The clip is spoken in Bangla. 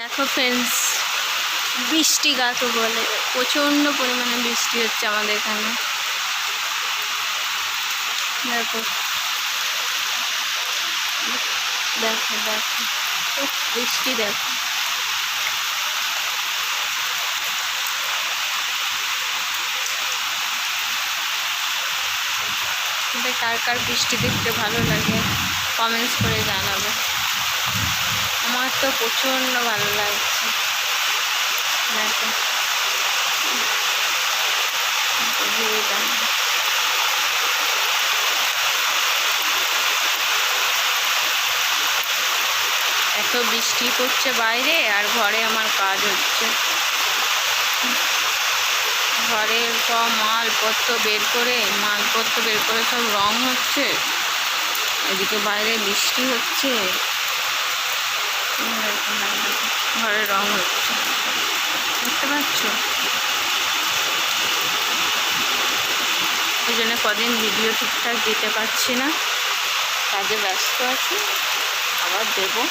দেখো ফ্রেন্ডস, বৃষ্টি কাকে বলে, প্রচণ্ড পরিমাণে বৃষ্টি হচ্ছে আমাদের এখানে। দেখো দেখো দেখো বৃষ্টি দেখো। কার কার বৃষ্টি দেখতে ভালো লাগে কমেন্টস করে জানাবে। আমার তো প্রচণ্ড ভালো লাগছে। দেখো এত বৃষ্টি পড়ছে বাইরে, আর ঘরে আমার কাজ হচ্ছে। ঘরের সব মালপত্র বের করে সব রং হচ্ছে, এদিকে বাইরে বৃষ্টি হচ্ছে, ঘরে রং হচ্ছে, দেখতে পাচ্ছ। ওই জন্য কদিন ভিডিও ঠিকঠাক দিতে পারছি না, কাজে ব্যস্ত আছি, আবার দেবো।